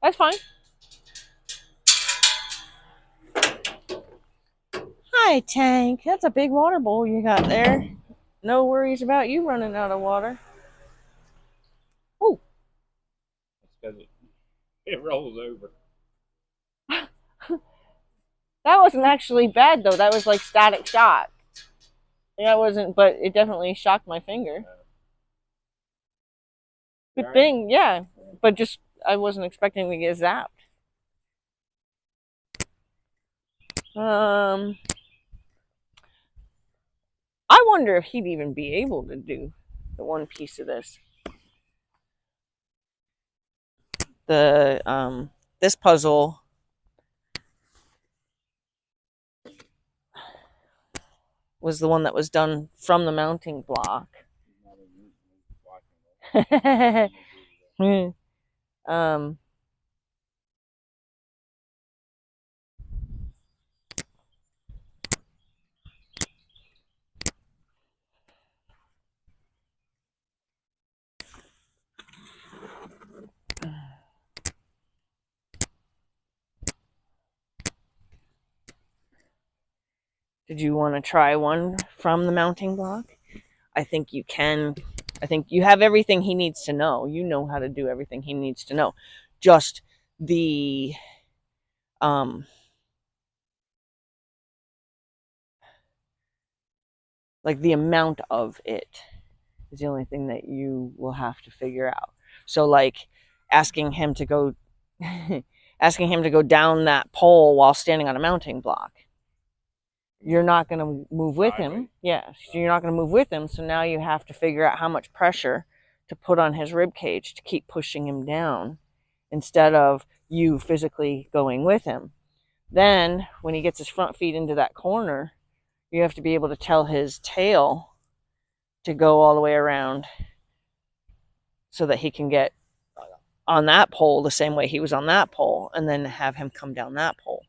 That's fine. Hi, Tank. That's a big water bowl you got there. No worries about you running out of water. Oh. It's because it rolls over. That wasn't actually bad, though. That was like static shock. That wasn't, but it definitely shocked my finger. Good thing, yeah. But just, I wasn't expecting to get zapped. I wonder if he'd even be able to do the one piece of this. This puzzle was the one that was done from the mounting block. Did you want to try one from the mounting block? I think you can. I think you have everything he needs to know. You know how to do everything he needs to know. Just the like the amount of it is the only thing that you will have to figure out. So like asking him to go down that pole while standing on a mounting block. You're not going to move with him. Yeah, you're not going to move with him. So now you have to figure out how much pressure to put on his rib cage to keep pushing him down instead of you physically going with him. Then when he gets his front feet into that corner, you have to be able to tell his tail to go all the way around so that he can get on that pole the same way he was on that pole, and then have him come down that pole.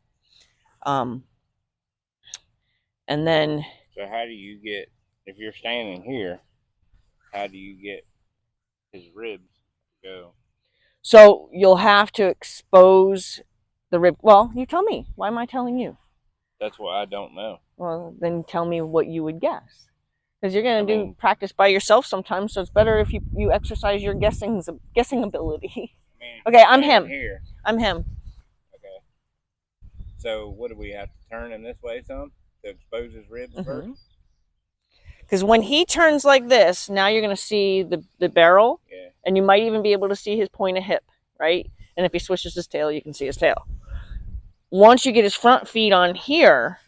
And then... So how do you get, if you're standing here, how do you get his ribs to go? So you'll have to expose the rib. Well, you tell me. Why am I telling you? That's what I don't know. Well, then tell me what you would guess. Because you're going to do practice by yourself sometimes, so it's better if you exercise your guessing ability. Okay, I'm him. Here. I'm him. Okay. So what do we have to turn him this way some to expose his ribs first? Because when he turns like this, now you're going to see the barrel, and you might even be able to see his point of hip, right? And if he swishes his tail, you can see his tail. Once you get his front feet on here,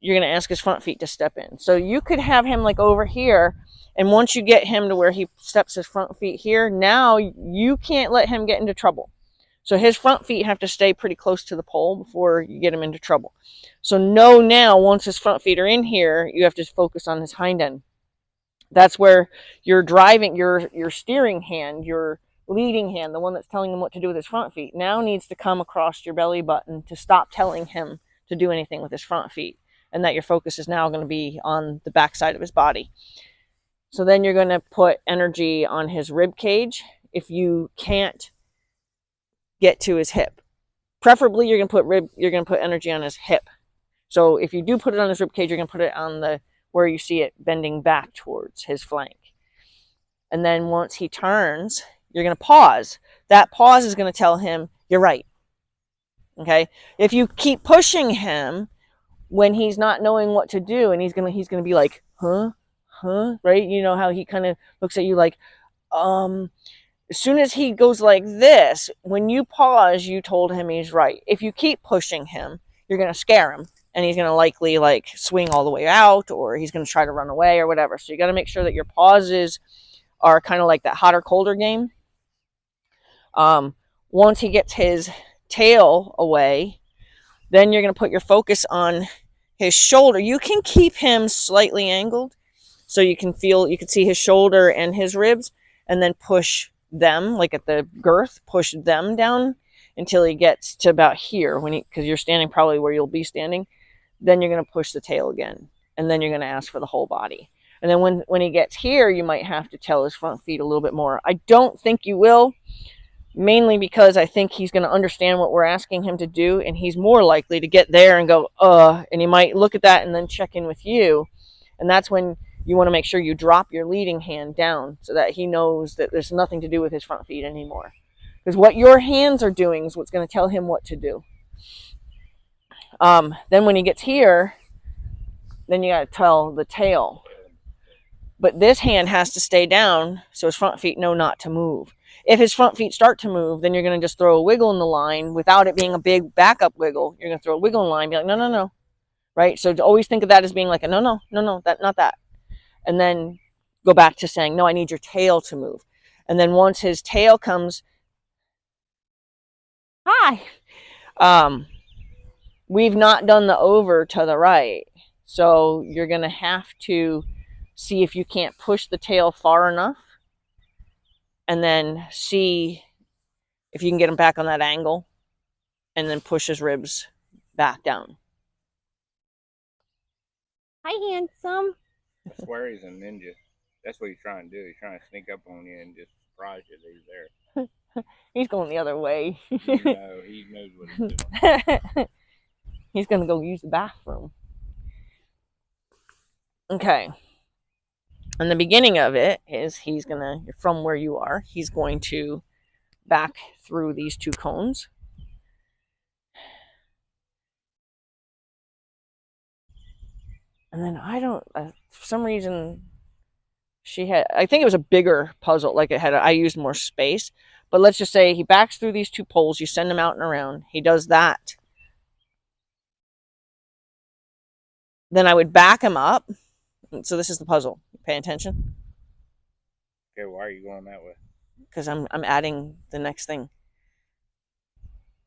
you're going to ask his front feet to step in. So you could have him like over here, and once you get him to where he steps his front feet here, now you can't let him get into trouble. So his front feet have to stay pretty close to the pole before you get him into trouble. So know now, once his front feet are in here, you have to focus on his hind end. That's where you're driving, your steering hand, your leading hand, the one that's telling him what to do with his front feet, now needs to come across your belly button to stop telling him to do anything with his front feet. And that your focus is now going to be on the backside of his body. So then you're going to put energy on his rib cage if you can't get to his hip. Preferably, you're going to put energy on his hip. So if you do put it on his rib cage, you're going to put it on the where you see it bending back towards his flank. And then once he turns, you're going to pause. That pause is going to tell him you're right. Okay? If you keep pushing him when he's not knowing what to do, and he's gonna be like, huh, right? You know how he kind of looks at you like, as soon as he goes like this, when you pause, you told him he's right. If you keep pushing him, you're gonna scare him, and he's gonna likely like swing all the way out, or he's gonna try to run away or whatever. So you got to make sure that your pauses are kind of like that hotter colder game. Once he gets his tail away, then you're going to put your focus on his shoulder. You can keep him slightly angled so you can see his shoulder and his ribs, and then push them, like at the girth, push them down until he gets to about here, because you're standing probably where you'll be standing. Then you're going to push the tail again, and then you're going to ask for the whole body. And then when he gets here, you might have to tell his front feet a little bit more. I don't think you will. mainly because I think he's going to understand what we're asking him to do, and he's more likely to get there and go, and he might look at that and then check in with you. And that's when you want to make sure you drop your leading hand down so that he knows that there's nothing to do with his front feet anymore. Because what your hands are doing is what's going to tell him what to do. Then when he gets here, then you got to tell the tail. But this hand has to stay down so his front feet know not to move. If his front feet start to move, then you're going to just throw a wiggle in the line without it being a big backup wiggle. You're going to throw a wiggle in the line and be like, no, no, no. Right? So to always think of that as being like a no, no, no, no, that, not that. And then go back to saying, no, I need your tail to move. And then once his tail comes, hi, we've not done the over to the right. So you're going to have to see if you can't push the tail far enough and then see if you can get him back on that angle and then push his ribs back down. Hi, handsome. I swear he's a ninja. That's what he's trying to do. He's trying to sneak up on you and just surprise you that he's there. He's going the other way. No, he knows what he's doing. He's going to go use the bathroom. Okay. And the beginning of it is he's going to, from where you are, he's going to back through these two cones. And then I don't, for some reason, I think it was a bigger puzzle, like I used more space. But let's just say he backs through these two poles, you send him out and around, he does that. Then I would back him up. So this is the puzzle. Pay attention. Okay, why are you going that way? Because I'm adding the next thing.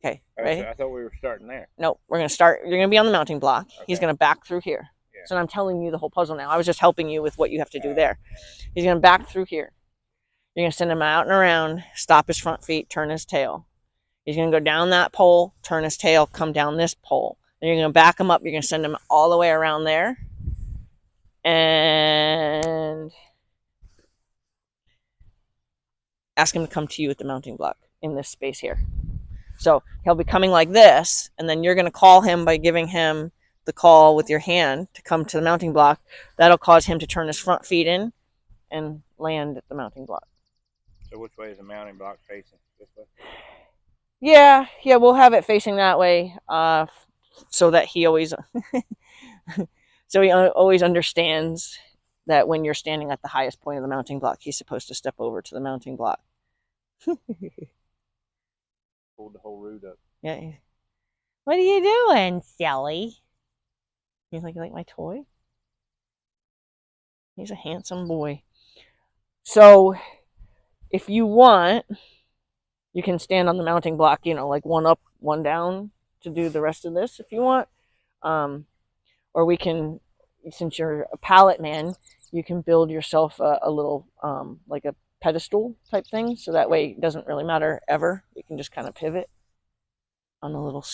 Okay, ready? I thought we were starting there. No, we're going to start. You're going to be on the mounting block. Okay. He's going to back through here. Yeah. So I'm telling you the whole puzzle now. I was just helping you with what you have to do there. He's going to back through here. You're going to send him out and around, stop his front feet, turn his tail. He's going to go down that pole, turn his tail, come down this pole. Then you're going to back him up. You're going to send him all the way around there. And ask him to come to you at the mounting block in this space here. So he'll be coming like this, and then you're going to call him by giving him the call with your hand to come to the mounting block. That'll cause him to turn his front feet in and land at the mounting block. So which way is the mounting block facing? This way? Yeah, we'll have it facing that way, so that he always, so he always understands that when you're standing at the highest point of the mounting block, he's supposed to step over to the mounting block. Pulled the whole root up. Yeah. What are you doing, Sally? You like my toy? He's a handsome boy. So, if you want, you can stand on the mounting block, like one up, one down to do the rest of this if you want. Or we can, since you're a pallet man, you can build yourself a little, like a pedestal type thing. So that way it doesn't really matter ever. You can just kind of pivot on a little.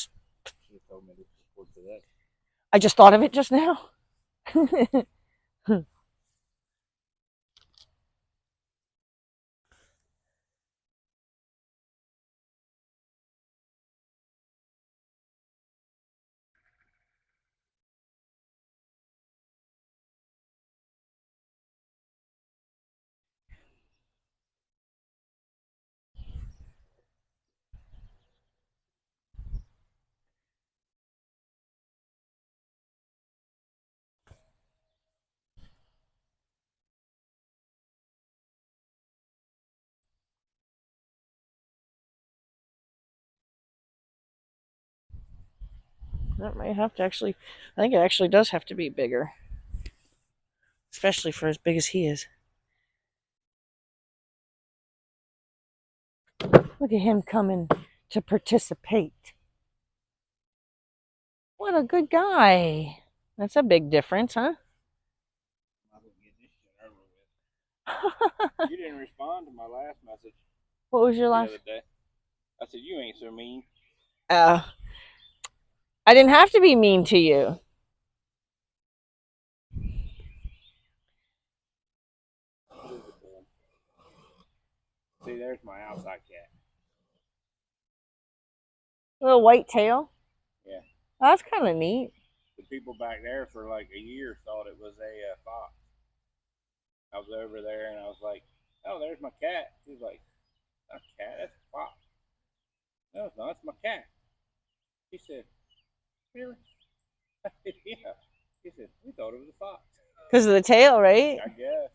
I just thought of it just now. That might have to actually, I think it actually does have to be bigger. Especially for as big as he is. Look at him coming to participate. What a good guy. That's a big difference, huh? You didn't respond to my last message. What was your last? The other day. I said, you ain't so mean. I didn't have to be mean to you. See, there's my outside cat. Little white tail. Yeah. Oh, that's kind of neat. The people back there for like a year thought it was a fox. I was over there and I was like, "Oh, there's my cat." She was like, "Not a cat, that's a fox." No, it's not. It's my cat. She said, "Really?" I said, "Yeah." She said, "We thought it was a fox." Because of the tail, right? I guess.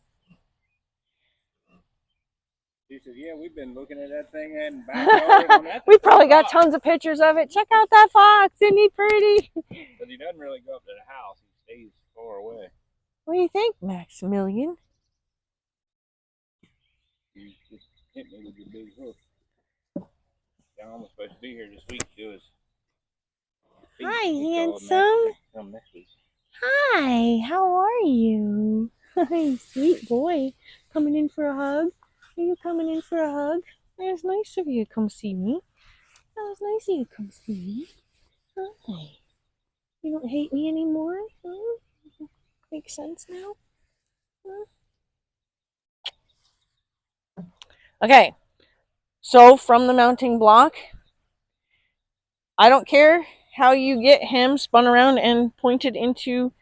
She said, "Yeah, we've been looking at that thing and back on that." We probably got tons of pictures of it. Check out that fox. Isn't he pretty? But he doesn't really go up to the house. He stays far away. What do you think, Maximilian? You just hit me with your big hoof. John was supposed to be here this week. She was. Hi, handsome. Come next week. Hi, how are you? Hi, sweet boy. Coming in for a hug? Are you coming in for a hug? It's nice of you to come see me. That was nice of you to come see me. Hi. You don't hate me anymore? Huh? Makes sense now? Huh? Okay, so from the mounting block, I don't care how you get him spun around and pointed into,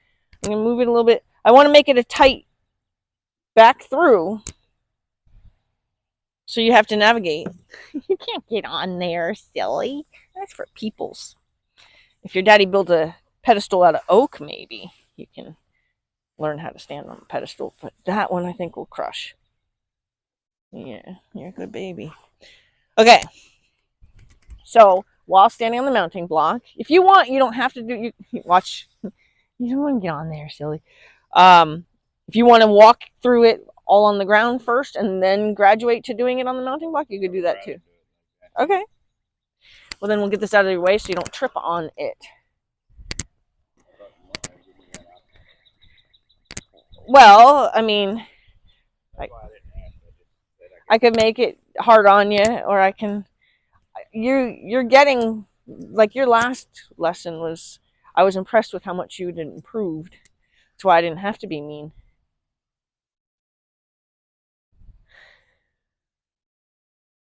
I'm going to move it a little bit. I want to make it a tight back through, so you have to navigate. You can't get on there, silly. That's for peoples. If your daddy built a pedestal out of oak, maybe you can learn how to stand on a pedestal, but that one I think will crush. Yeah, you're a good baby. Okay, so while standing on the mounting block, if you want, you don't have to do. You watch. You don't want to get on there, silly. If you want to walk through it all on the ground first and then graduate to doing it on the mounting block, you could do that too. Okay. Well, then we'll get this out of your way so you don't trip on it. Well, I mean, I could make it hard on you, or I can. You're getting, like, your last lesson was. I was impressed with how much you'd improved. That's why I didn't have to be mean.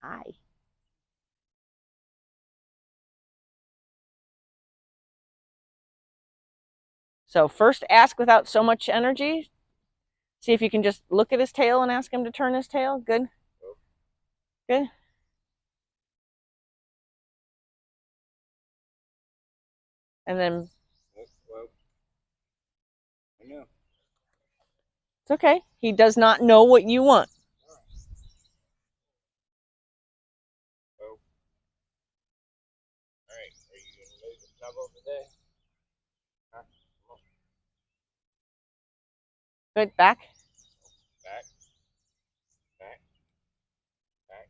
Hi. So first, ask without so much energy. See if you can just look at his tail and ask him to turn his tail. Good. Good. And then it's okay. He does not know what you want. Alright, are you going to move the shovel today? Huh? Good. Back. Back. Back. Back.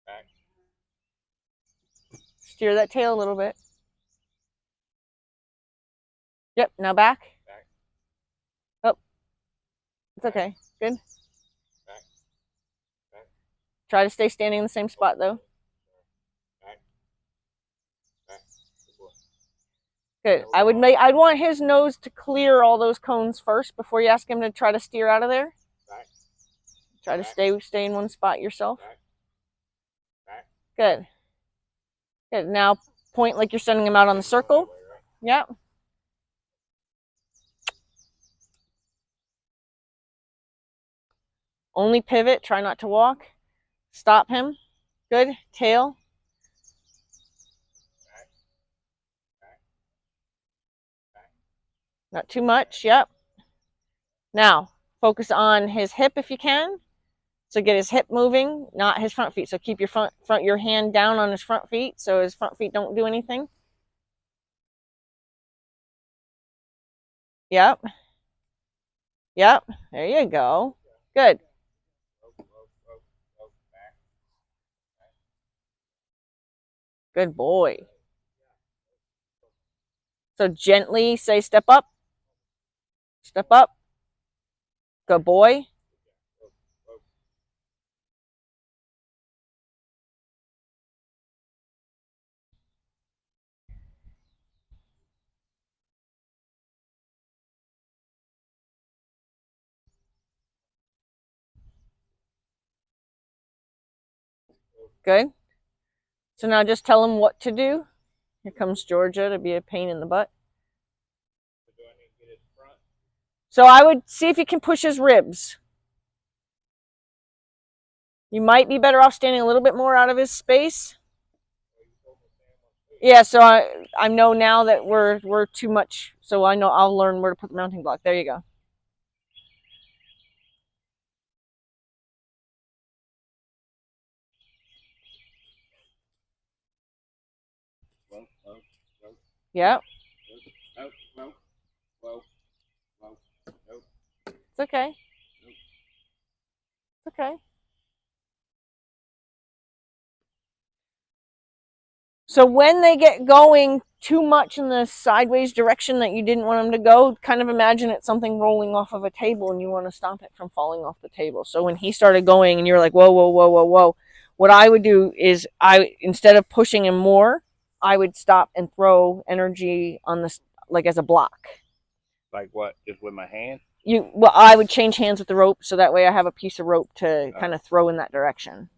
Back. Steer that tail a little bit. Yep. Now back. Back. Oh. It's okay. Good. Back. Back. Try to stay standing in the same spot, though. Back. Back. Good. I'd want his nose to clear all those cones first before you ask him to try to steer out of there. Back. Try to stay in one spot yourself. Back. Back. Good. Good. Now point like you're sending him out on the circle. Yep. Only pivot. Try not to walk. Stop him. Good. Tail. Not too much. Yep. Now focus on his hip if you can. So get his hip moving, not his front feet. So keep your your hand down on his front feet so his front feet don't do anything. Yep. Yep. There you go. Good. Good boy. So gently say step up. Step up. Good boy. Good. So now just tell him what to do. Here comes Georgia to be a pain in the butt. Do I need to get his front? So I would see if you can push his ribs. You might be better off standing a little bit more out of his space. Yeah, so I know now that we're too much, so I know I'll learn where to put the mounting block. There you go. Whoa, whoa, whoa. Yeah. Oh, whoa, whoa, whoa, nope. It's okay. Nope. It's okay. So when they get going too much in the sideways direction that you didn't want them to go, kind of imagine it's something rolling off of a table and you want to stop it from falling off the table. So when he started going and you're like, whoa, whoa, whoa, whoa, whoa, what I would do is instead of pushing him more, I would stop and throw energy on this, like as a block. Like what? Just with my hand? Well, I would change hands with the rope so that way I have a piece of rope to kind of throw in that direction.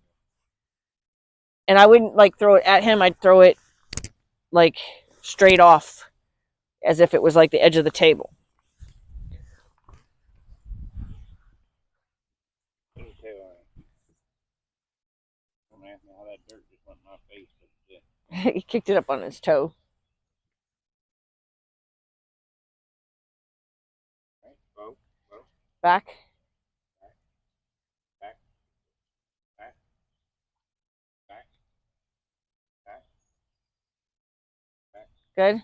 And I wouldn't like throw it at him. I'd throw it like straight off as if it was like the edge of the table. Let me tell you, don't ask me how that dirt just went in my face. But yeah. He kicked it up on his toe. Right, whoa, whoa, Back. back, back, back, back, back. Good.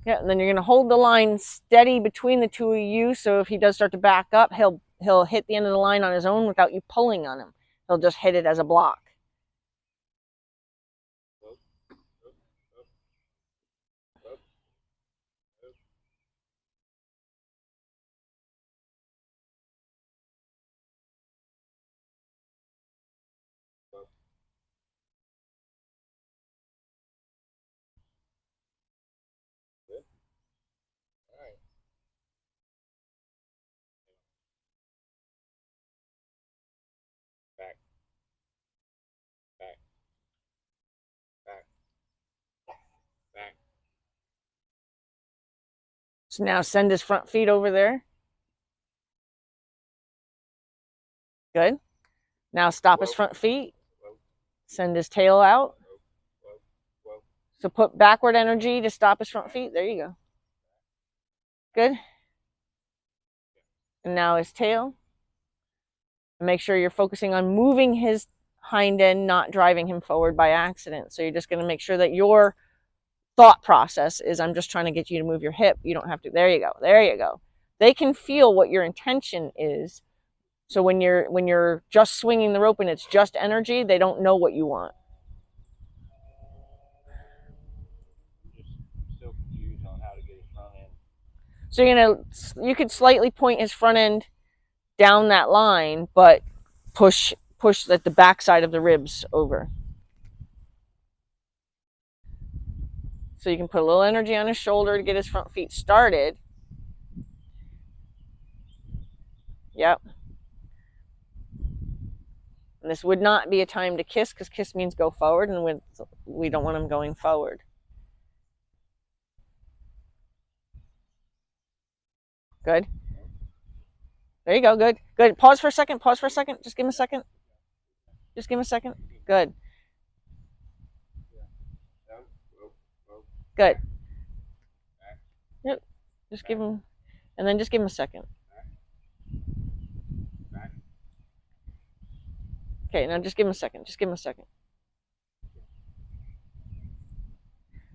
Yeah, and then you're going to hold the line steady between the two of you, so if he does start to back up, he'll hit the end of the line on his own without you pulling on him. He'll just hit it as a block. Back, back, back, back. So now send his front feet over there. Good. Now stop his front feet. Send his tail out. So put backward energy to stop his front feet. There you go. Good. And now his tail. And make sure you're focusing on moving his hind end, not driving him forward by accident. So you're just going to make sure that your thought process is, I'm just trying to get you to move your hip. You don't have to. There you go. There you go. They can feel what your intention is. So when you're just swinging the rope and it's just energy, they don't know what you want. Just still confused on how to get his front end. So you could slightly point his front end down that line, but push the back side of the ribs over. So you can put a little energy on his shoulder to get his front feet started. Yep. And this would not be a time to kiss, because kiss means go forward, and we don't want him going forward. Good. There you go. Good. Good. Pause for a second. Pause for a second. Just give him a second. Just give him a second. Good. Good. Yep. Just give him, and then just give him a second. Okay, now just give him a second. Just give him a second.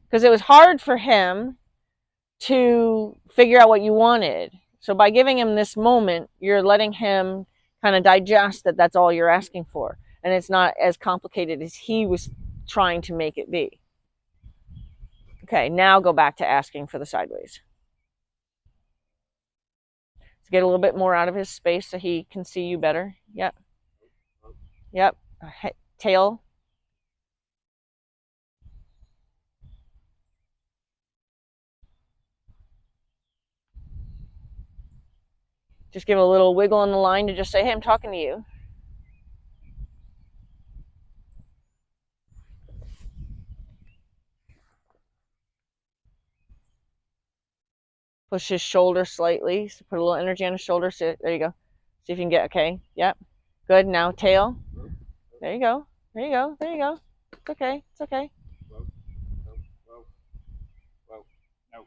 Because it was hard for him to figure out what you wanted. So by giving him this moment, you're letting him kind of digest that that's all you're asking for. And it's not as complicated as he was trying to make it be. Okay, now go back to asking for the sideways. Let's get a little bit more out of his space so he can see you better. Yep. Yep. Tail. Just give a little wiggle on the line to just say, hey, I'm talking to you. Push his shoulder slightly. So put a little energy on his shoulder. So, there you go. See if you can get, okay. Yep. Good. Now tail. There you go. There you go. There you go. It's okay. It's okay. Whoa, whoa, whoa, whoa. No.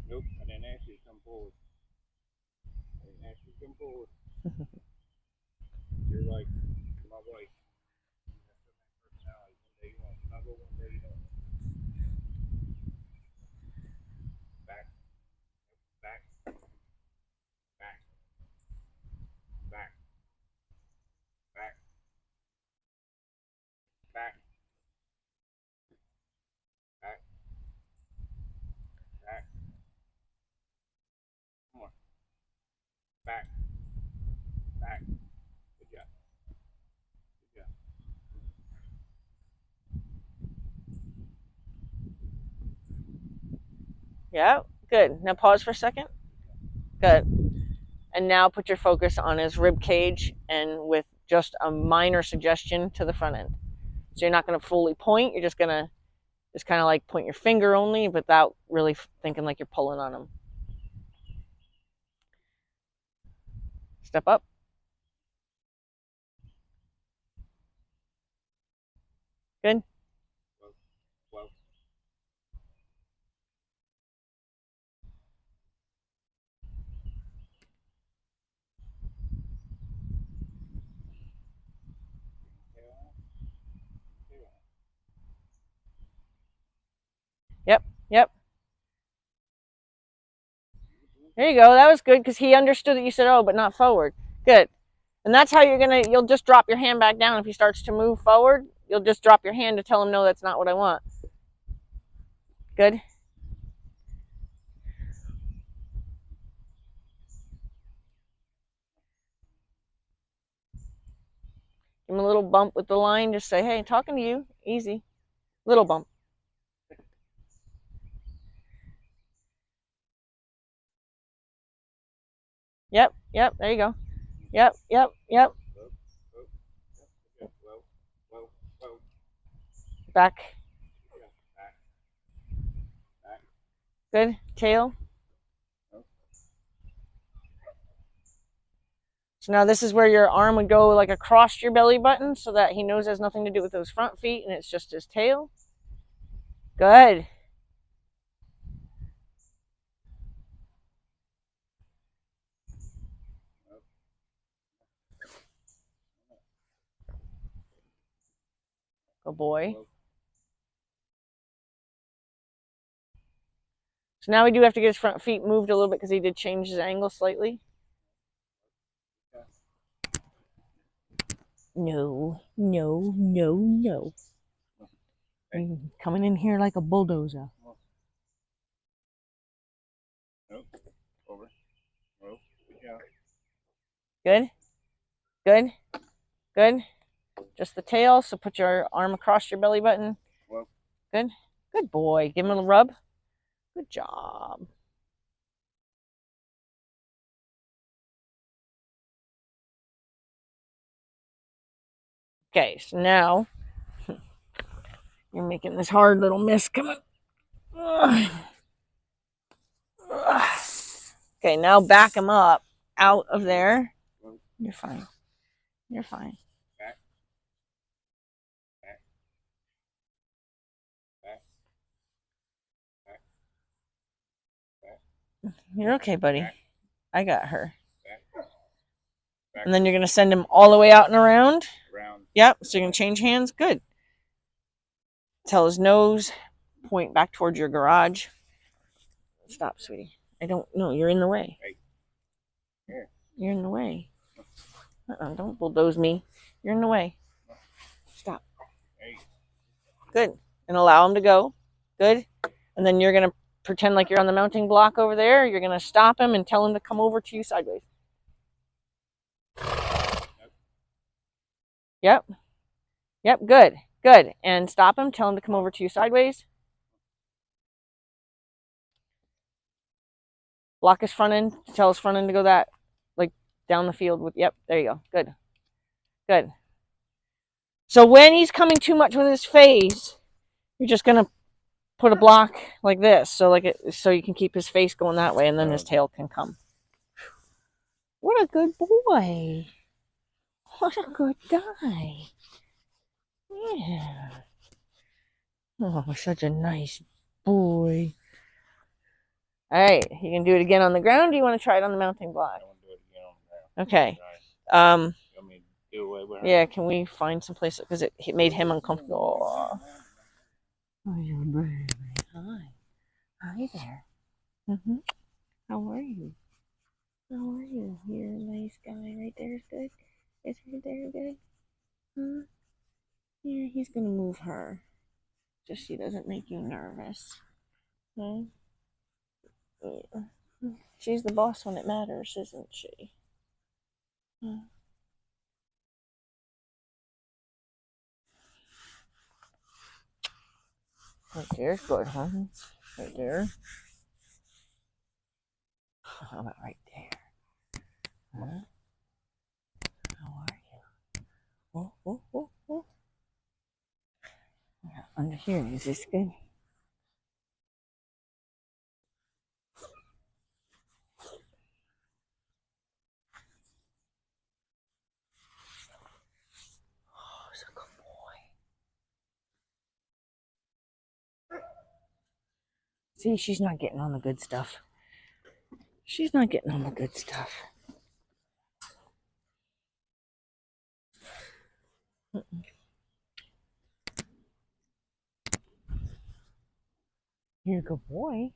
Nope, I didn't ask you to come forward. I didn't ask you to come forward. You're like my wife. You have so many personalities. One day you want to snuggle, one day you don't. Back, back, back, back, back, back, back, back. Come on. Back, back. Good job. Good job. Yeah. Good. Now pause for a second. Good. And now put your focus on his rib cage and with just a minor suggestion to the front end. So you're not going to fully point. You're just going to just kind of like point your finger only without really thinking like you're pulling on him. Step up. Good. Whoa, whoa. Yep. Yep. There you go. That was good because he understood that you said, oh, but not forward. Good. And that's how you'll just drop your hand back down. If he starts to move forward, you'll just drop your hand to tell him, no, that's not what I want. Good. Give him a little bump with the line. Just say, hey, talking to you. Easy. Little bump. Yep. Yep. There you go. Yep. Yep. Yep. Back. Good. Tail. So now this is where your arm would go like across your belly button so that he knows it has nothing to do with those front feet and it's just his tail. Good. Good boy. So now we do have to get his front feet moved a little bit because he did change his angle slightly. No, no, no, no. You're coming in here like a bulldozer. Nope. Over. Nope. Yeah. Good. Good. Good. Just the tail. So put your arm across your belly button. Whoa. Good. Good boy. Give him a rub. Good job. Okay, so now you're making this hard little miss. Come on. Okay, now back him up out of there. You're fine. You're fine. Back. Back. Back. Back. Back. You're okay, buddy. Back. I got her. Back. Back. And then you're going to send him all the way out and around. Round. Yep, so you're going to change hands. Good. Tell his nose. Point back towards your garage. Stop, sweetie. I don't know. You're in the way. Hey. Here. You're in the way. Don't bulldoze me. You're in the way. Stop. Hey. Good. And allow him to go. Good. And then you're going to pretend like you're on the mounting block over there. You're going to stop him and tell him to come over to you sideways. Yep. Yep. Good. Good. And stop him. Tell him to come over to you sideways. Block his front end. Tell his front end to go that, like, down the field with, yep, there you go. Good. Good. So when he's coming too much with his face, you're just going to put a block like this, so so you can keep his face going that way, and then his tail can come. What a good boy. What a good guy. Yeah. Oh, such a nice boy. All right, you can do it again on the ground. Do you want to try it on the mounting block? I want to do it again on the ground. Okay. You want me to do away with her? Yeah, can we find some place, because it made him uncomfortable. Oh, you're a baby. Hi. Hi there. How are you? How are you? You're a nice guy. Right there is good. Is right there good? Huh? Yeah, he's gonna move her. Just so he doesn't make you nervous. Huh? Yeah. She's the boss when it matters, isn't she? Huh? Right there's good, huh? Right there. How about right there? Huh? How are you? Oh, oh, oh, oh. Yeah, under here, is this good? Oh, he's a good boy. See, she's not getting on the good stuff. She's not getting on the good stuff. You're a good boy.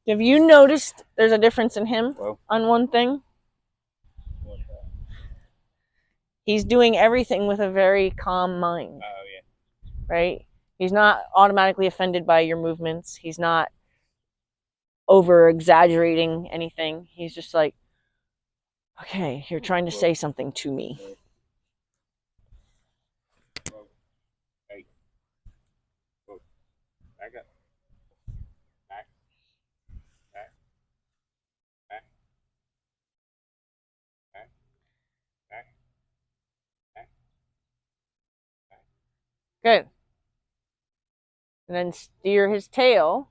Have you noticed there's a difference in him on one thing? What's that? He's doing everything with a very calm mind. Oh, yeah. Right? He's not automatically offended by your movements. He's not over exaggerating anything. He's just like, okay, you're trying to say something to me. Hey. Back up. Back. Back. Back. Back. Back. Back. Back. Good. And then steer his tail.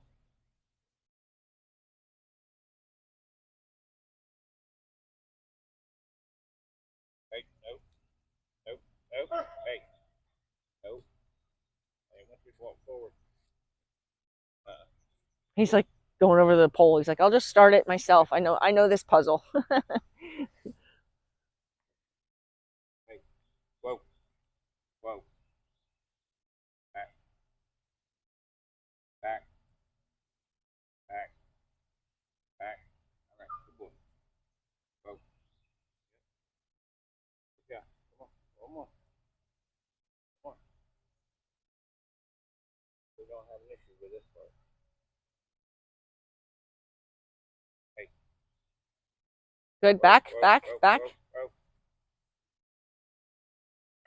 Hey, nope. Nope. Nope. Hey. Nope. Hey, once you walk forward. He's like going over the pole. He's like, I'll just start it myself. I know this puzzle. Hey. Whoa. Whoa. Back. Back. Back. Back. All right. Good boy. Whoa. Yeah. Come on. One more. Come on. We don't have an issue with this part. Hey. Good. Back, Whoa, back, whoa, back. whoa, whoa.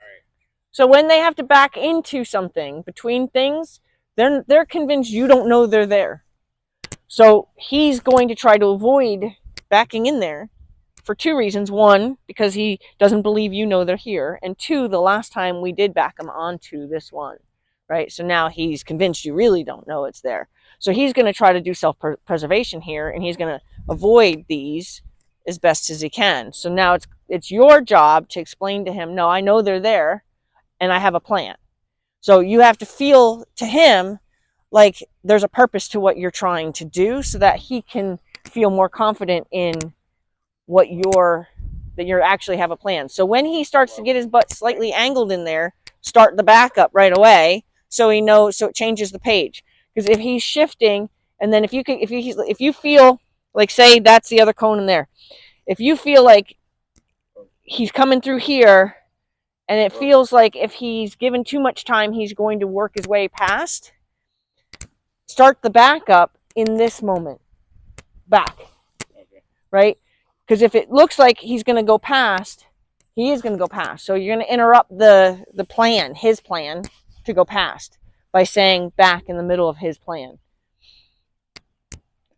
All right. So when they have to back into something, between things, they're convinced you don't know they're there. So he's going to try to avoid backing in there for two reasons. One, because he doesn't believe you know they're here. And two, the last time we did back him onto this one, right? So now he's convinced you really don't know it's there. So he's going to try to do self-preservation here, and he's going to avoid these as best as he can. So now it's your job to explain to him, no, I know they're there, and I have a plan. So you have to feel to him like there's a purpose to what you're trying to do, so that he can feel more confident in what that you actually have a plan. So when he starts to get his butt slightly angled in there, start the backup right away, so he knows, so it changes the page. Because if he's shifting, and then if you feel like, say that's the other cone in there, if you feel like he's coming through here, and it feels like if he's given too much time, he's going to work his way past, start the backup in this moment. Back. Okay. Right? Because if it looks like he's going to go past, he is going to go past. So you're going to interrupt the plan, his plan, to go past. by saying back in the middle of his plan.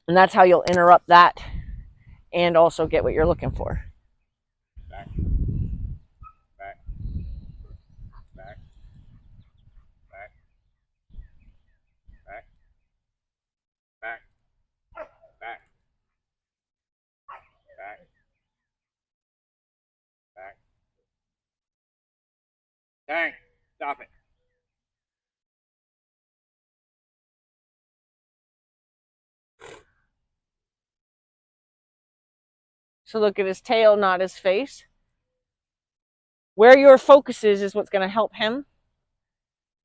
And that's how you'll interrupt that and also get what you're looking for. Back. Back. Back. Back. Back. Back. Back. Back. Back. Dang. Stop it. So look at his tail, not his face. Where your focus is what's going to help him.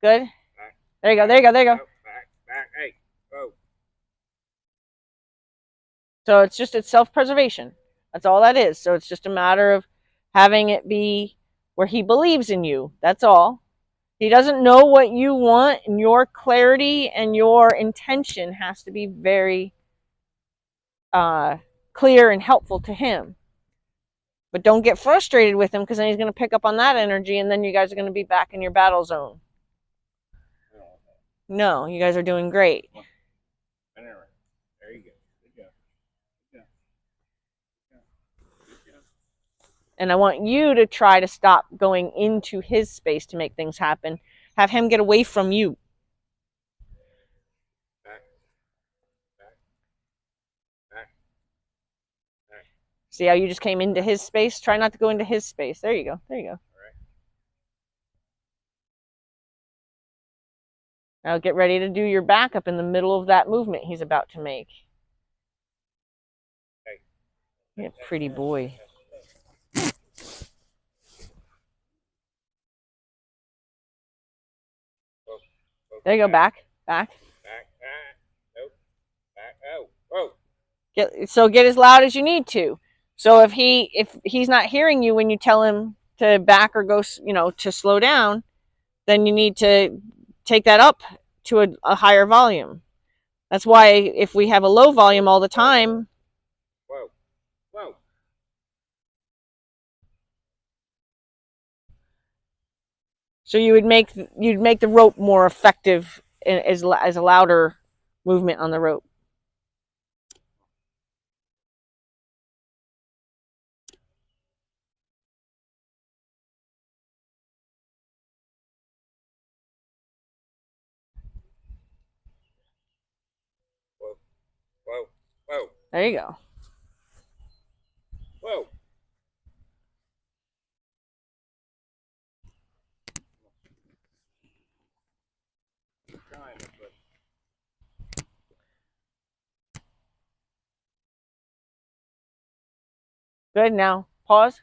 Good. Back. There you go. There you go. There you go. Back. Back. Hey. Go. So it's self-preservation. That's all that is. So it's just a matter of having it be where he believes in you. That's all. He doesn't know what you want, and your clarity and your intention has to be very clear and helpful to him. But don't get frustrated with him, because then he's going to pick up on that energy, and then you guys are going to be back in your battle zone. No, you guys are doing great. There you go. Good job. Good job. And I want you to try to stop going into his space to make things happen. Have him get away from you. Back. Back. Back. Back. See how you just came into his space? Try not to go into his space. There you go. There you go. Now get ready to do your backup in the middle of that movement he's about to make. You're a pretty boy. There you go. Back. Back. Back. Nope. Back. Oh. Whoa. Get as loud as you need to. So if he's not hearing you when you tell him to back or go, to slow down, then you need to take that up to a higher volume. That's why if we have a low volume all the time. Whoa. Whoa. So you'd make the rope more effective as a louder movement on the rope. Whoa. Whoa. Whoa. There you go. Whoa. Good. Now pause.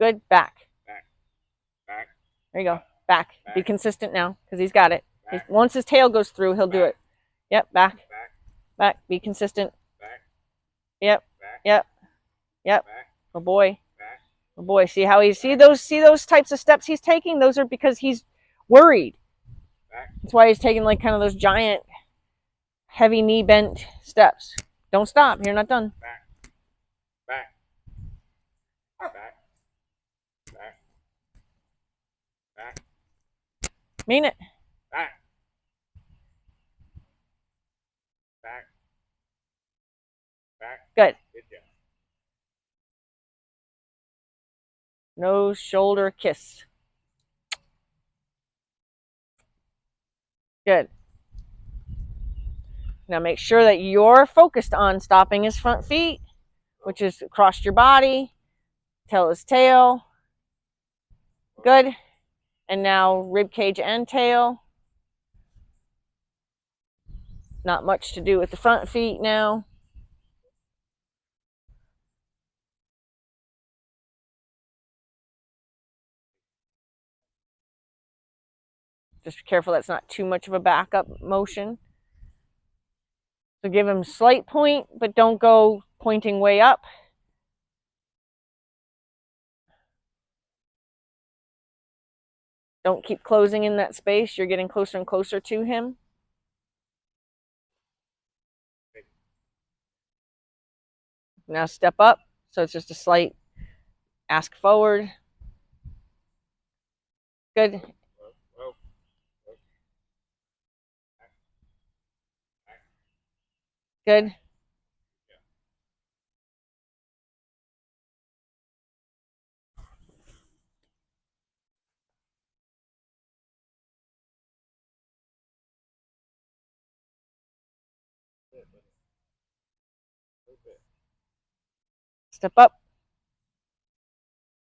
Good. Back. Back. Back. There you go. Back. Back. Be consistent now, because he's got it. Back. Once his tail goes through, he'll do it. Yep. Back. Back. Back. Be consistent. Back. Yep. Back. Yep. Yep. Back. Oh boy. Back. Oh boy. See how see those types of steps he's taking? Those are because he's worried. Back. That's why he's taking like kind of those giant, heavy knee bent steps. Don't stop. You're not done. Back. Back. Back. Back. Back. Mean it. Back. Back. Back. Good. Good job. Nose, shoulder, kiss. Good. Now make sure that you're focused on stopping his front feet, which is across your body, tail his tail. Good. And now rib cage and tail. Not much to do with the front feet now. Just be careful that's not too much of a backup motion. So give him slight point, but don't go pointing way up. Don't keep closing in that space. You're getting closer and closer to him. Now step up. So it's just a slight ask forward. Good. Good. Step up.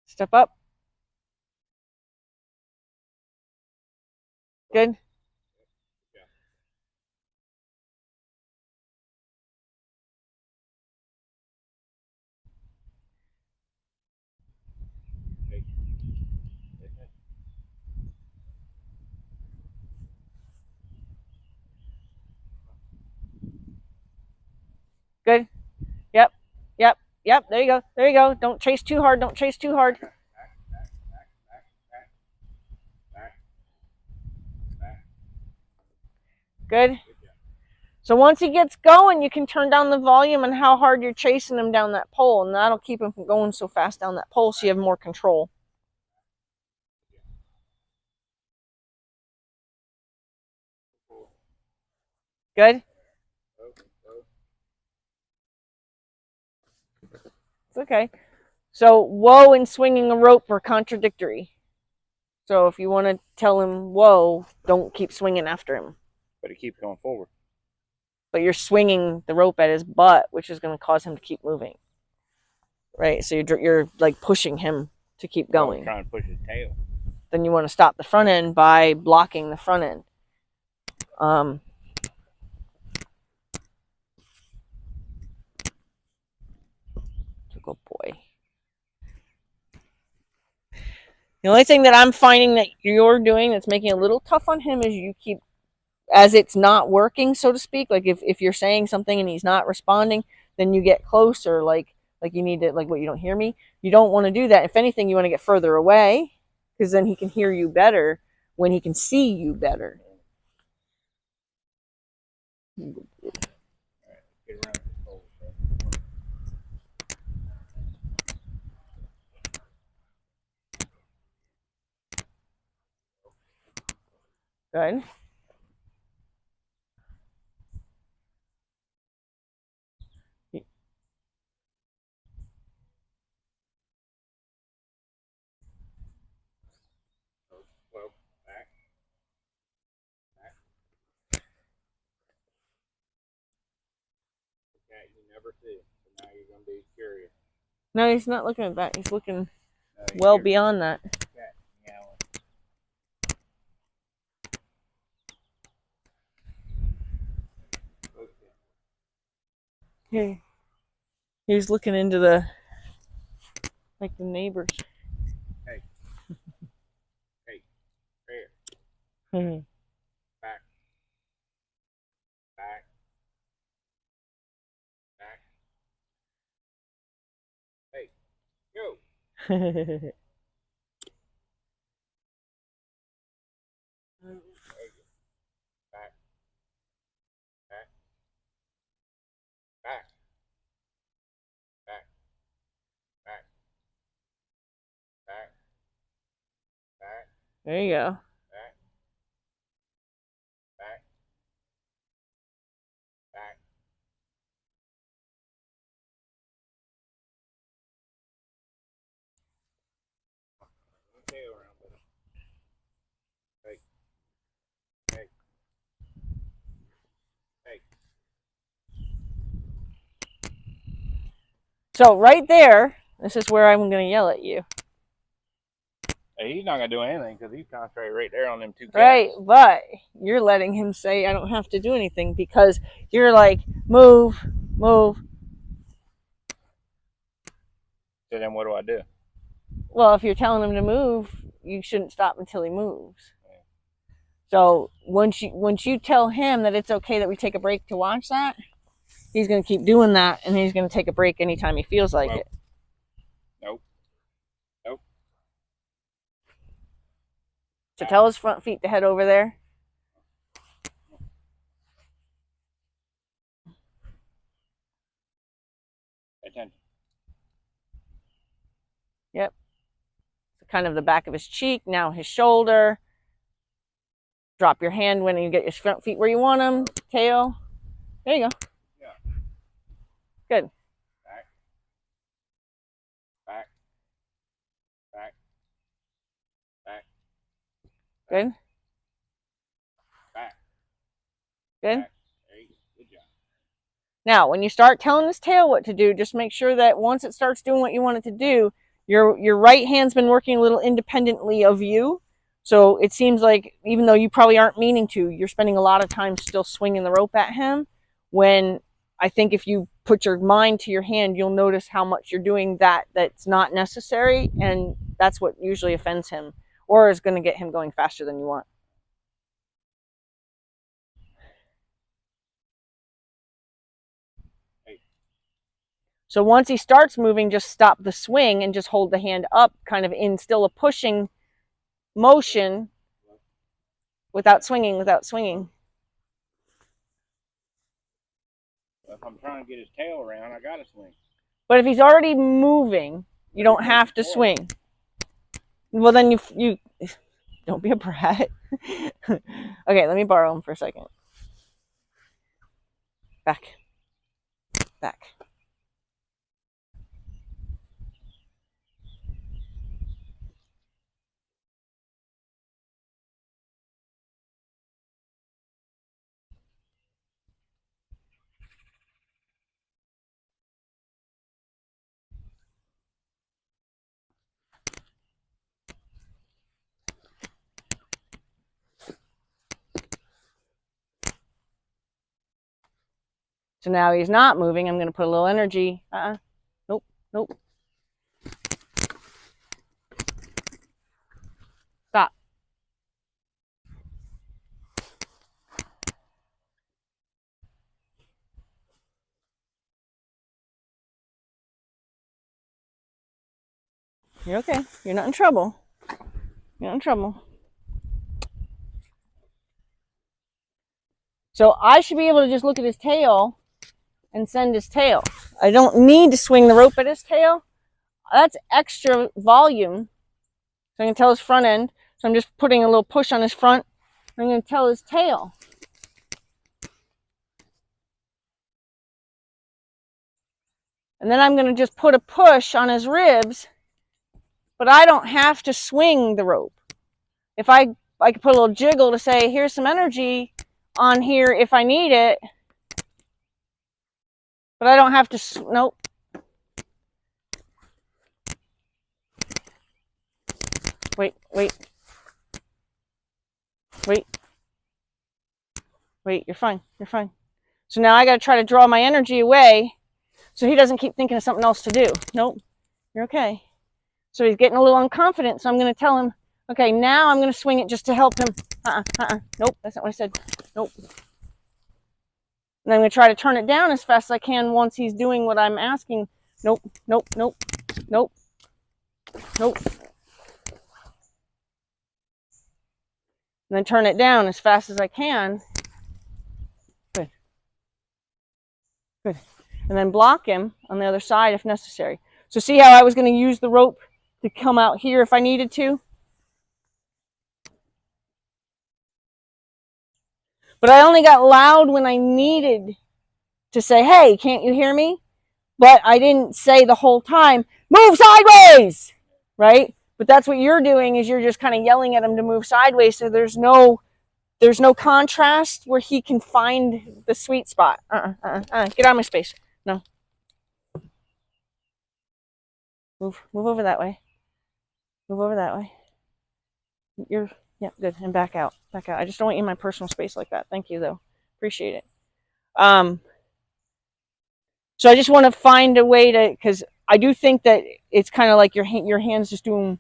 Step up. Good. Good. Yep. Yep. Yep. There you go. There you go. Don't chase too hard. Don't chase too hard. Good. So once he gets going, you can turn down the volume and how hard you're chasing him down that pole, and that'll keep him from going so fast down that pole so you have more control. Good. It's okay. So whoa and swinging a rope are contradictory. So if you want to tell him whoa, don't keep swinging after him. But he keeps going forward. But you're swinging the rope at his butt, which is going to cause him to keep moving. Right? So you're like pushing him to keep going. I'm trying to push his tail. Then you want to stop the front end by blocking the front end. Good boy. The only thing that I'm finding that you're doing that's making it a little tough on him is you keep, as it's not working, so to speak, like if you're saying something and he's not responding, then you get closer, like you need to, like, what, you don't hear me? You don't want to do that. If anything, you want to get further away, because then he can hear you better when he can see you better. Good. Well, back. Cat you never see. So now you're going to be curious. No, he's not looking at that. He's looking well beyond that. Cat meowing. Hey, he's looking into the, like, the neighbors. Hey. Hey. Here. Mm-hmm. Back. Back. Back. Hey. Go. Back. Back. Back. Back. Back. Back. Back. There you go. Back. Back. Back. Tail around with it. Hey. Hey. Hey. So right there, this is where I'm going to yell at you. Hey, he's not going to do anything because he's concentrating right there on them two cats. Right, but you're letting him say I don't have to do anything because you're like, move, move. So then what do I do? Well, if you're telling him to move, you shouldn't stop until he moves. So once you tell him that it's okay that we take a break to watch that, he's going to keep doing that, and he's going to take a break anytime he feels like it. Nope. Nope. So tell his front feet to head over there. Attention. Yep. So kind of the back of his cheek, now his shoulder. Drop your hand when you get your front feet where you want them. Tail. There you go. Yeah. Good. Back. Back. Back. Back. Good. Back. Good. Back. Hey, good job. Now, when you start telling this tail what to do, just make sure that once it starts doing what you want it to do, your right hand's been working a little independently of you. So it seems like, even though you probably aren't meaning to, you're spending a lot of time still swinging the rope at him. When I think if you put your mind to your hand, you'll notice how much you're doing that's not necessary. And that's what usually offends him, or is going to get him going faster than you want. So once he starts moving, just stop the swing and just hold the hand up, kind of in still a pushing motion, without swinging, without swinging. If I'm trying to get his tail around, I gotta swing. But if he's already moving, you don't have to swing. Well, then you don't be a brat. Okay, let me borrow him for a second. Back. Back. So now he's not moving. I'm going to put a little energy. Nope. Nope. Stop. You're okay. You're not in trouble. You're not in trouble. So I should be able to just look at his tail and send his tail. I don't need to swing the rope at his tail. That's extra volume. So I can tell his front end. So I'm just putting a little push on his front. I'm going to tell his tail. And then I'm going to just put a push on his ribs, but I don't have to swing the rope. If I could put a little jiggle to say, here's some energy on here if I need it, but I don't have to, nope. Wait. Wait, you're fine. You're fine. So now I got to try to draw my energy away so he doesn't keep thinking of something else to do. Nope, you're okay. So he's getting a little unconfident, so I'm going to tell him, okay, now I'm going to swing it just to help him. Nope, that's not what I said. Nope. And I'm going to try to turn it down as fast as I can once he's doing what I'm asking. Nope. And then turn it down as fast as I can. Good. And then block him on the other side if necessary. So see how I was going to use the rope to come out here if I needed to? But I only got loud when I needed to say, hey, can't you hear me? But I didn't say the whole time, move sideways, right? But that's what you're doing, is you're just kind of yelling at him to move sideways, so there's no contrast where he can find the sweet spot. Get out of my space. No. Move over that way. Move over that way. Yeah, good. And back out. I just don't want you in my personal space like that. Thank you, though. Appreciate it. So I just want to find a way to, because I do think that it's kind of like your hand's just doing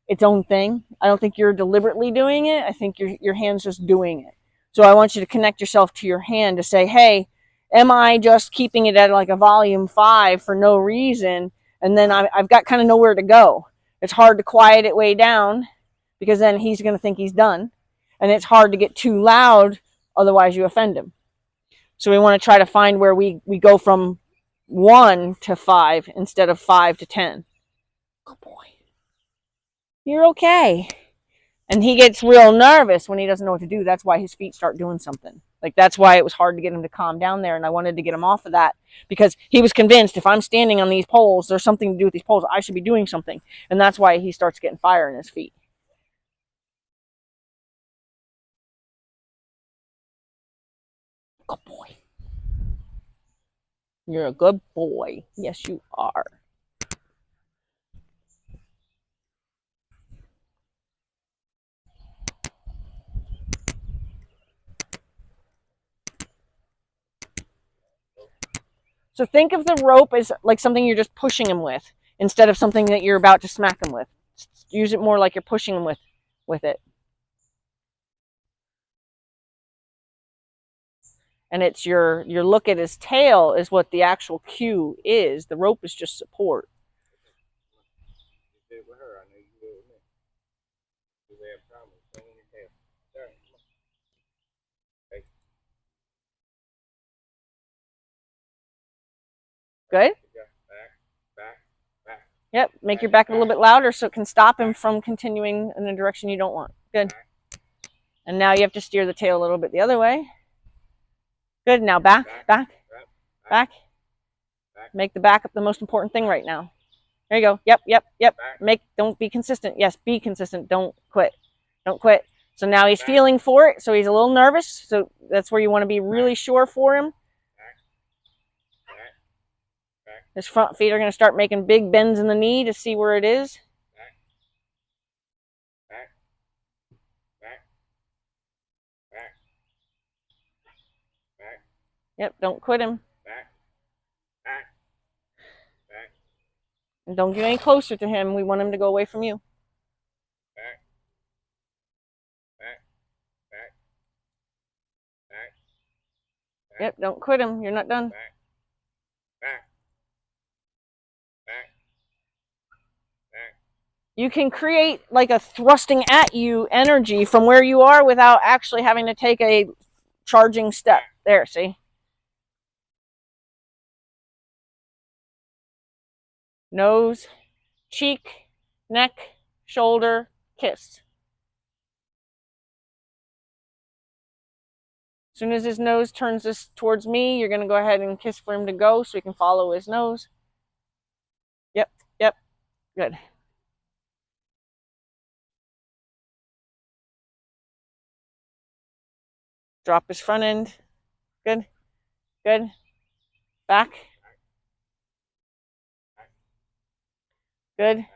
its own thing. I don't think you're deliberately doing it. I think your hand's just doing it. So I want you to connect yourself to your hand to say, hey, am I just keeping it at like a volume 5 for no reason? And then I've got kind of nowhere to go. It's hard to quiet it way down because then he's going to think he's done. And it's hard to get too loud, otherwise you offend him. So we want to try to find where we go from 1 to 5 instead of 5 to 10. Good boy. You're okay. And he gets real nervous when he doesn't know what to do. That's why his feet start doing something. Like, that's why it was hard to get him to calm down there. And I wanted to get him off of that because he was convinced if I'm standing on these poles, there's something to do with these poles. I should be doing something. And that's why he starts getting fire in his feet. Good boy. You're a good boy. Yes, you are. So think of the rope as like something you're just pushing him with instead of something that you're about to smack him with. Use it more like you're pushing him with it. And it's your look at his tail is what the actual cue is. The rope is just support. Good? Yep, make your back a little bit louder so it can stop him from continuing in a direction you don't want. Good. And now you have to steer the tail a little bit the other way. Good, now back. Make the back up the most important thing right now. There you go. Yep. Don't be consistent. Yes, be consistent. Don't quit. Don't quit. So now he's feeling for it, so he's a little nervous. So that's where you want to be really sure for him. His front feet are going to start making big bends in the knee to see where it is. Yep, don't quit him. And don't get any closer to him. We want him to go away from you. Yep, don't quit him. You're not done. You can create like a thrusting at you energy from where you are without actually having to take a charging step. There, see? Nose, cheek, neck, shoulder, kiss. As soon as his nose turns this towards me, you're going to go ahead and kiss for him to go so he can follow his nose. Yep. Good. Drop his front end. Good. Back. Good.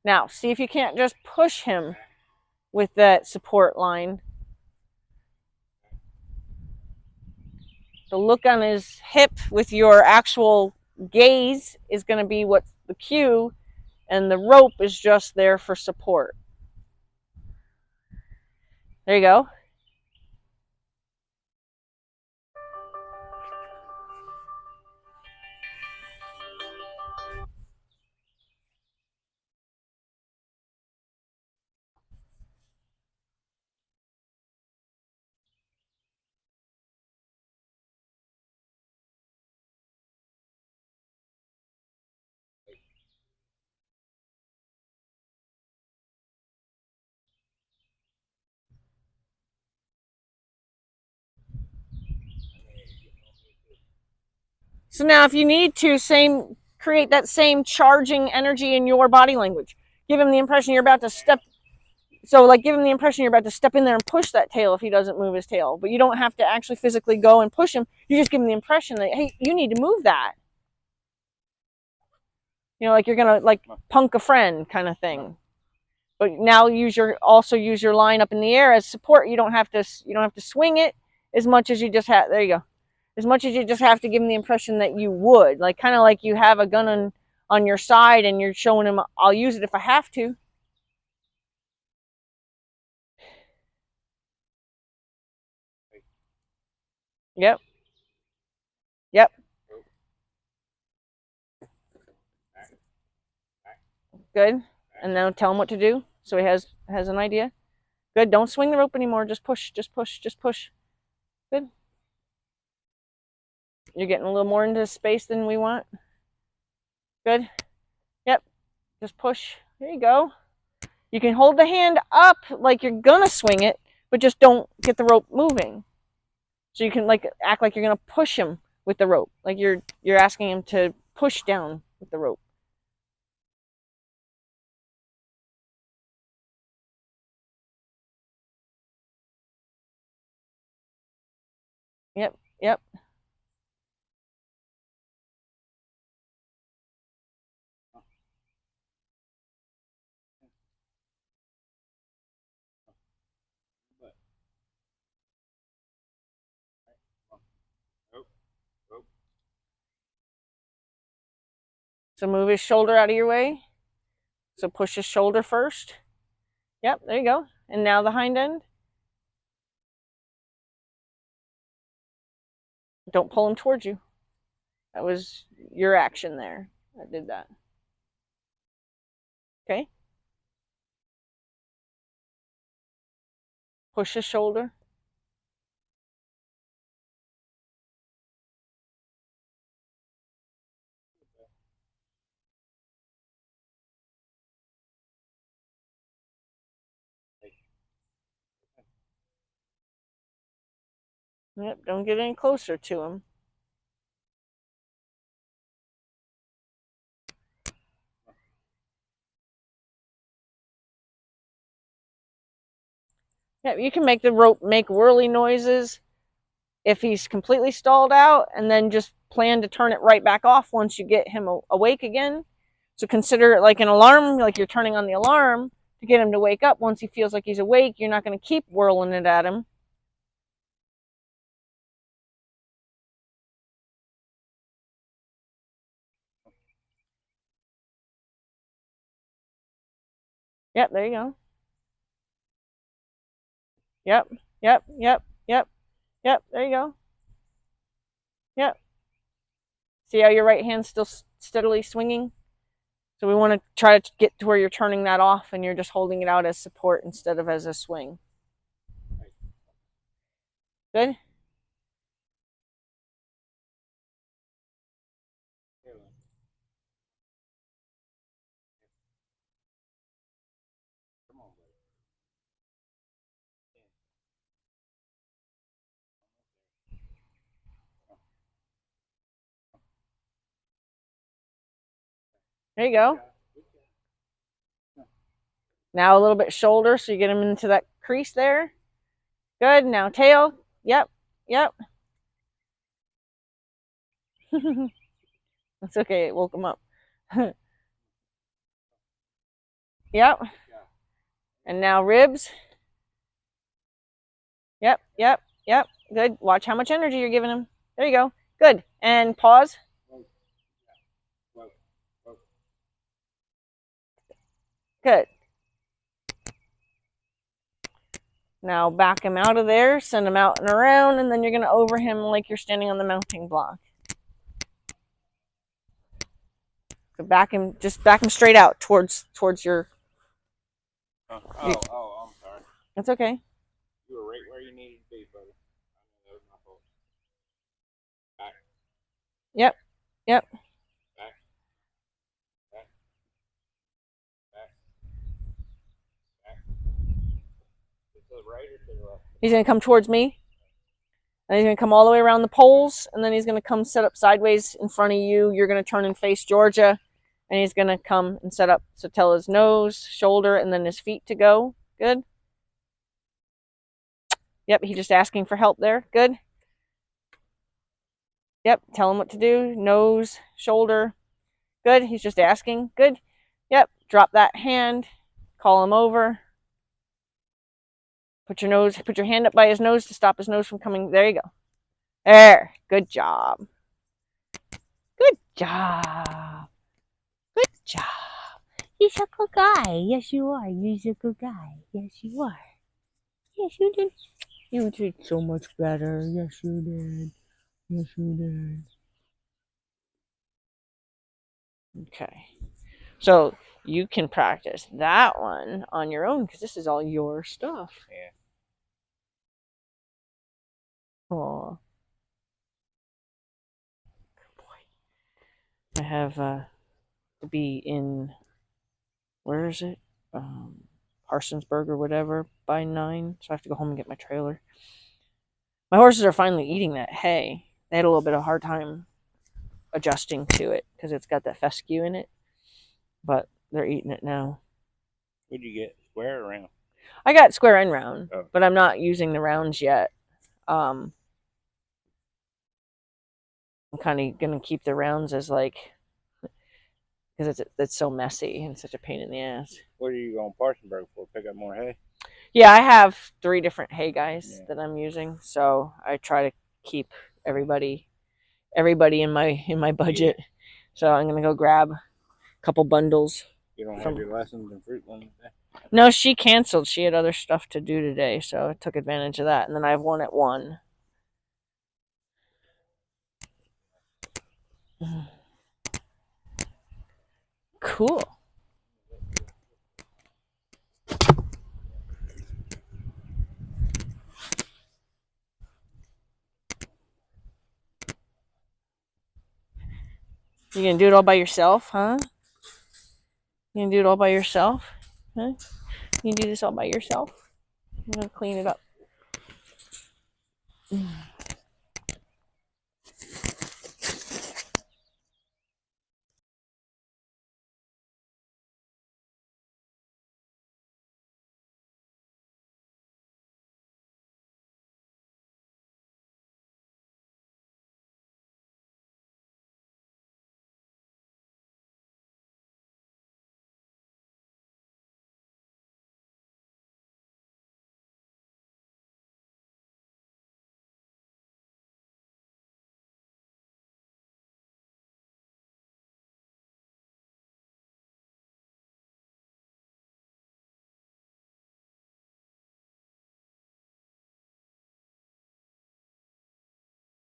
Now, see if you can't just push him with that support line. The look on his hip with your actual gaze is going to be what's the cue, and the rope is just there for support. There you go. So now if you need to, create that same charging energy in your body language. Give him the impression you're about to step. So like give him the impression you're about to step in there and push that tail if he doesn't move his tail. But you don't have to actually physically go and push him. You just give him the impression that, hey, you need to move that. You know, like you're going to like punk a friend kind of thing. But now also use your line up in the air as support. You don't have to swing it as much as you just have. There you go. As much as you just have to give him the impression that you would, like kind of like you have a gun on your side and you're showing him, I'll use it if I have to. Yep. Good. And now tell him what to do so he has an idea. Good. Don't swing the rope anymore. Just push. Good. You're getting a little more into space than we want. Good. Yep. Just push. There you go. You can hold the hand up like you're going to swing it, but just don't get the rope moving. So you can like act like you're gonna push him with the rope, like you're asking him to push down with the rope. Yep, yep. So move his shoulder out of your way. So push his shoulder first. Yep, there you go. And now the hind end. Don't pull him towards you. That was your action there. I did that. Okay. Push his shoulder. Yep, don't get any closer to him. Yep, you can make the rope make whirly noises if he's completely stalled out, and then just plan to turn it right back off once you get him awake again. So consider it like an alarm, like you're turning on the alarm to get him to wake up. Once he feels like he's awake, you're not going to keep whirling it at him. Yep, there you go. Yep, yep, yep, yep, yep, there you go. Yep. See how your right hand's still steadily swinging? So we want to try to get to where you're turning that off and you're just holding it out as support instead of as a swing. Good? There you go. Now a little bit shoulder so you get him into that crease there. Good. Now tail. Yep. Yep. That's okay. It woke him up. Yep. And now ribs. Yep. Yep. Yep. Good. Watch how much energy you're giving him. There you go. Good. And pause. Good. Now back him out of there, send him out and around, and then you're going to over him like you're standing on the mounting block. So just back him straight out towards your. I'm sorry. That's okay. You were right where you needed to be, brother. I know that was my fault. Back. Yep. Yep. Back. Back. Back. Back. To the right or to the left? He's going to come towards me. And he's going to come all the way around the poles, and then he's going to come set up sideways in front of you. You're going to turn and face Georgia, and he's going to come and set up. So tell his nose, shoulder, and then his feet to go. Good. Yep, he's just asking for help there. Good. Yep, tell him what to do. Nose, shoulder. Good. He's just asking. Good. Yep, drop that hand. Call him over. Put your hand up by his nose to stop his nose from coming. There you go. There. Good job. Good job. Good job. You're a good guy. Yes, you are. You're a good guy. Yes, you are. Yes, you did. You did so much better. Yes, you did. Yes, you did. Okay. So you can practice that one on your own because this is all your stuff. Yeah. Oh. Boy. I have to be in, where is it? Parsonsburg or whatever by 9. So I have to go home and get my trailer. My horses are finally eating that hay. They had a little bit of a hard time adjusting to it because it's got that fescue in it, but they're eating it now. What'd you get? Square or round? I got square and round, Oh. but I'm not using the rounds yet. I'm kind of gonna keep the rounds as like because it's so messy and such a pain in the ass. What are you going to Parsonsburg for? Pick up more hay? Yeah, I have 3 different hay guys Yeah. that I'm using, so I try to keep everybody in my budget. Yeah. So I'm gonna go grab a couple bundles. You don't have your lessons in fruit one today? No, she canceled. She had other stuff to do today, so I took advantage of that. And then I have one at 1. Cool. You gonna do it all by yourself, huh? You gonna do it all by yourself? Huh? You can do this all by yourself? I'm gonna clean it up.